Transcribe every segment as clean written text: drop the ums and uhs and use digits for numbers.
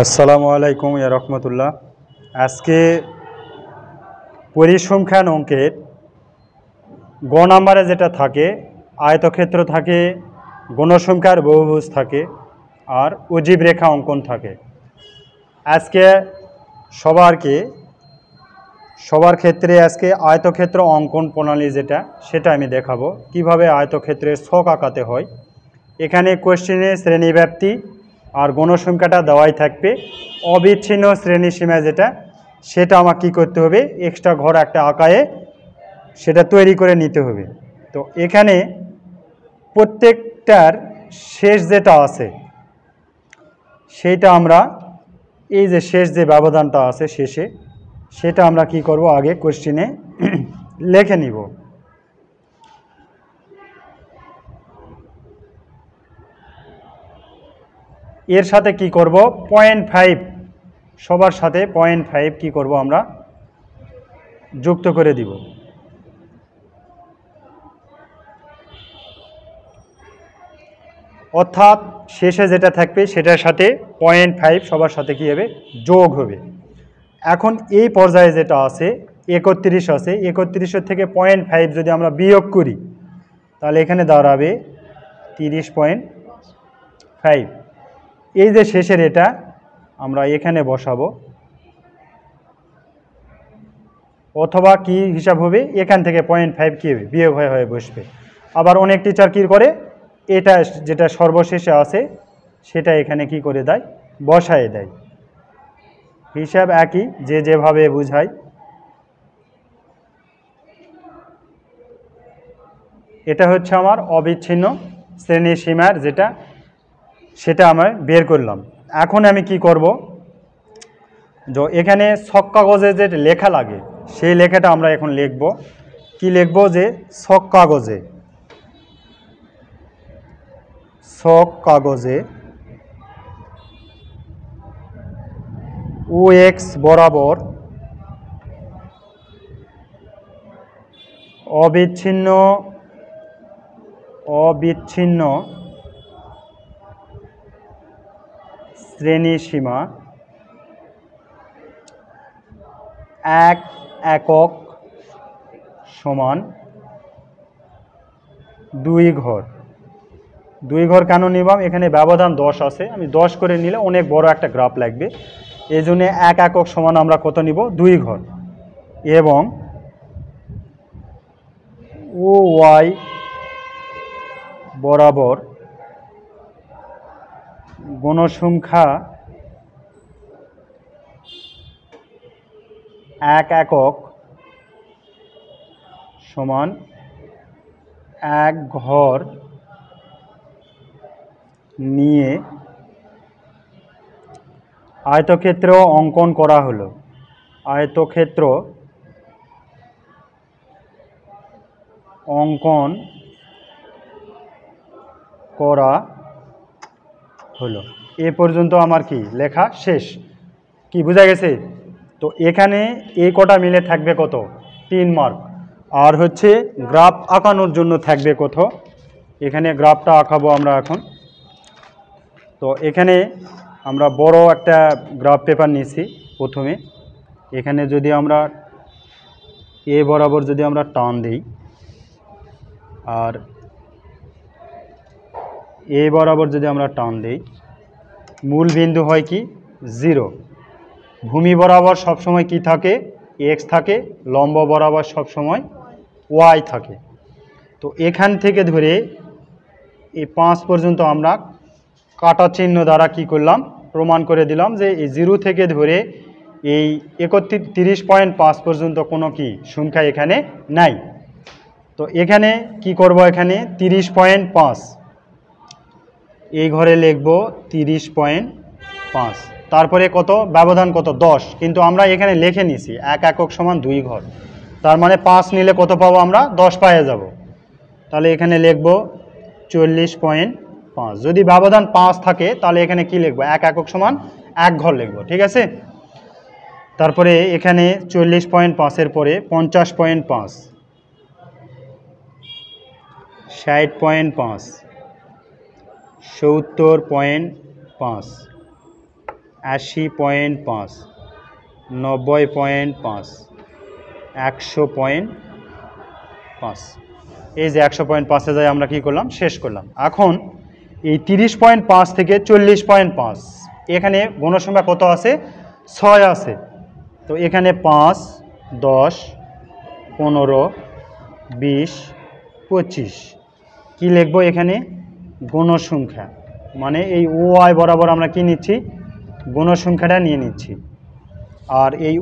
আসসালামু আলাইকুম ইয়া রহমতুল্লাহ। আজকে পরিসংখ্যান অঙ্কের গ নাম্বারে যেটা থাকে আয়তক্ষেত্র থাকে, গণসংখ্যার বহুভুজ থাকে আর অজীব রেখা অঙ্কন থাকে। আজকে সবার ক্ষেত্রে আজকে আয়তক্ষেত্র অঙ্কন প্রণালী সেটা আমি দেখাবো কিভাবে আয়তক্ষেত্রের ছক আঁকাতে হয়। এখানে কোশ্চেনে শ্রেণীব্যাপ্তি আর গণসংখ্যাটা দেওয়াই থাকবে। অবিচ্ছিন্ন শ্রেণীসীমা সেটা আমার কী করতে হবে, এক্সট্রা ঘর একটা আঁকায়ে সেটা তৈরি করে নিতে হবে। তো এখানে প্রত্যেকটার শেষ যেটা আছে সেইটা আমরা এই যে শেষ যে ব্যবধানটা আছে শেষে সেটা আমরা কি করব, আগে কোশ্চেনে লিখে নিব। এর সাথে কি করব, 0.5 সবার সাথে 0.5 কি করব আমরা যুক্ত করে দিব। অর্থাৎ শেষে যেটা থাকবে সেটার সাথে 0.5 সবার সাথে কি হবে, যোগ হবে। এখন এই পর্যায়ে যেটা আছে 31 আছে, 31 থেকে 0.5 যদি আমরা বিয়োগ করি তাহলে এখানে দাঁড়াবে 30.5। এই যে শেষের এটা আমরা এখানে বসাবো, অথবা কি হিসাব হবে, এখান থেকে 0.5 কি হবে, বিয়োগ হয়ে বসবে। আবার অনেক টিচার কী করে, এটা যেটা সর্বশেষে আছে সেটা এখানে কি করে দেয়, বসায় দেয়। হিসাব একই, যে যেভাবে বুঝায়। এটা হচ্ছে আমার অবিচ্ছিন্ন শ্রেণীসীমার সেটা আমরা বের করলাম। এখন আমি কি করব, যে এখানে ছক কাগজে যে লেখা লাগে সেই লেখাটা আমরা এখন লিখব। কি লিখব, যে ছক কাগজে OX বরাবর অবিচ্ছিন্ন শ্রেণীসীমা 1 একক সমান 2 ঘর। 2 ঘর কেন নিলাম, এখানে ব্যবধান 10 আছে, আমি 10 করে নিলে অনেক বড় একটা গ্রাফ লাগবে, এই জন্য 1 একক সমান আমরা কত নিব, 2 ঘর। এবং OY বরাবর গণসংখ্যা 1 একক সমান 1 ঘর নিয়ে আয়তক্ষেত্র অঙ্কন করা হলো। আয়তক্ষেত্র অঙ্কন করা হলো। এ পর্যন্ত আমার কি লেখা শেষ। কি বোঝা গেছে? তো এখানে এই কটা মিলে থাকবে কত, 3 মার্ক। আর হচ্ছে গ্রাফ আঁকানোর জন্য থাকবে কত, এখানে গ্রাফটা আঁকাবো আমরা এখন। তো এখানে আমরা বড় একটা গ্রাফ পেপার নিয়েছি। প্রথমে এখানে যদি আমরা এ বরাবর যদি আমরা টান দিই, আর এ বরাবর যদি আমরা টান দিই, মূল বিন্দু হয় কি 0। ভূমি বরাবর সবসময় কি থাকে, x থাকে, লম্ব বরাবর সবসময় y থাকে। তো এখান থেকে ধরে এই 5 পর্যন্ত আমরা কাটা চিহ্ন দ্বারা কি করলাম, প্রমাণ করে দিলাম যে এই 0 থেকে ধরে এই 31.5 পর্যন্ত কোনো কি সংখ্যা এখানে নাই। তো এখানে কি করব, এখানে 30.5 এই ঘরে লিখব 30.5। তারপরে কত ব্যবধান, কত 10, কিন্তু আমরা এখানে লিখে নিছি 1 একক সমান 2 ঘর, তার মানে 5 নিলে কত পাবো আমরা, 10 পাওয়া যাব। তাহলে এখানে লিখব 40.5। যদি ব্যবধান 5 থাকে তাহলে এখানে কি লিখব, 1 একক সমান 1 ঘর লিখব, ঠিক আছে। তারপরে এখানে 40.5 পরে 50.5, 60.5, 70.5, 80.5, 90.5, 100.5। এই যে 100.5-এ যাই আমরা কি করলাম, শেষ করলাম। এখন এই 30.5 থেকে 40.5, এখানে গণসংখ্যা কত আছে, 6 আছে। তো এখানে 5, 10, 15, 20, 25 কি লিখবো এখানে, গণসংখ্যা। মানে এই ওয়াই বরাবর আমরা কি নিচ্ছি, গণসংখ্যাটা নিয়ে নিচ্ছি। আর এই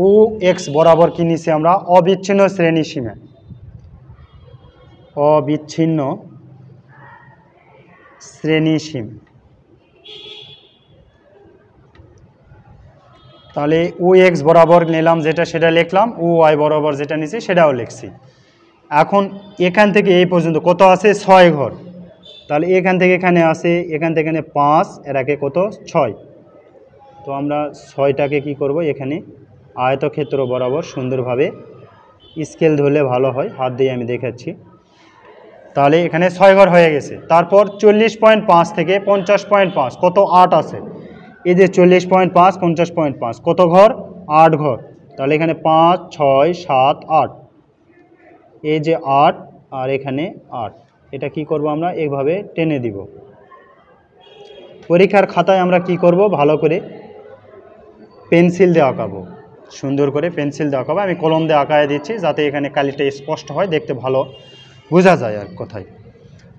ও এক্স বরাবর কি নিচ্ছি আমরা, অবিচ্ছিন্ন শ্রেণীসীমা, অবিচ্ছিন্ন শ্রেণীসীমা। তাহলে ও এক্স বরাবর নিলাম যেটা সেটা লিখলাম, ও ওয়াই বরাবর যেটা নিচ্ছি সেটাও লিখছি। এখন এখান থেকে এই পর্যন্ত কত আছে, 6 ঘর। তাহলে এখান থেকে এখানে আসে, এখান থেকে এখানে 5, এর আগে কত, 6। তো আমরা 6টাকে কি করব, এখানে আয়তক্ষেত্র বরাবর সুন্দরভাবে স্কেল ধরলে ভালো হয়, হাত দিয়ে আমি দেখাচ্ছি। তাহলে এখানে 6 ঘর হয়ে গেছে। তারপর 40.5 থেকে 50.5 কত, 8 আছে। এই যে 40.5, 50.5 কত ঘর, 8 ঘর। তাহলে এখানে 5, 6, 7, 8, এই যে 8 আর এখানে 8, এটা কি করব আমরা, এইভাবে টেনে দিব। পরীক্ষার খাতায় আমরা কি করব, ভালো করে পেন্সিল দিয়ে আঁকাবো, সুন্দর করে পেন্সিল দিয়ে আঁকাবো। আমি কলম দিয়ে আঁকায় দিচ্ছি যাতে এখানে কালিটা স্পষ্ট হয়, দেখতে ভালো বোঝা যায় আর কোথায়।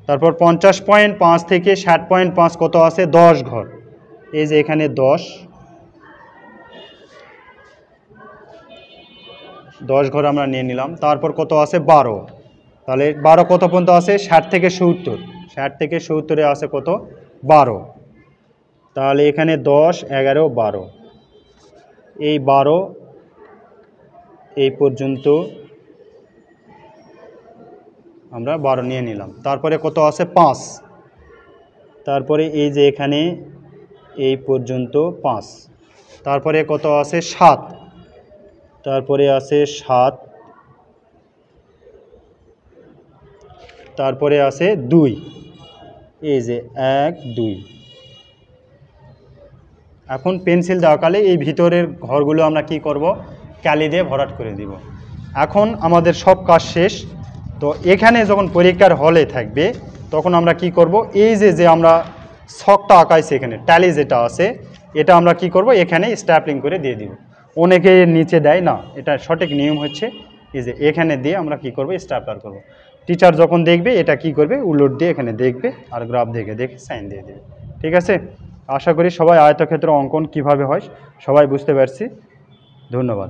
তারপর 50.5 থেকে 60.5 কত আছে, 10 ঘর। এই যে এখানে 10 ঘর আমরা নিয়ে নিলাম। তারপর কত আছে, 12। তাহলে 12 কত পর্যন্ত আছে, 60 থেকে 70, 60 থেকে 70-এ আছে কত, 12। তাহলে এখানে 10, 11, 12, এই 12 এই পর্যন্ত আমরা 12 নিয়ে নিলাম। তারপরে কত আছে, 5। তারপরে এই যে এখানে এই পর্যন্ত 5। তারপরে কত আছে, 7। তারপরে আছে 7। তারপরে আছে 2, এই যে 1, 2। এখন পেন্সিল দেওয়া কালে এই ভিতরের ঘরগুলো আমরা কি করব, কালি দিয়ে ভরাট করে দিব। এখন আমাদের সব কাজ শেষ। তো এখানে যখন পরীক্ষার হলে থাকবে তখন আমরা কি করব, এই যে আমরা ছকটা আঁকাইছি এখানে ট্যালি যেটা আছে, এটা আমরা কি করব, এখানে স্ট্যাপলিং করে দিয়ে দিব। অনেকে নিচে দেয় না, এটা সঠিক নিয়ম হচ্ছে এই যে এখানে দিয়ে আমরা কি করব, স্ট্যাপলার করব। টিচার যখন দেখবে এটা কি করবে, উলট দিয়ে এখানে দেখবে আর গ্রাফ দেখে সাইন দিয়ে দেবে। ঠিক আছে, আশা করি সবাই আয়তক্ষেত্র অঙ্কন কিভাবে হয় সবাই বুঝতে পারছি। ধন্যবাদ।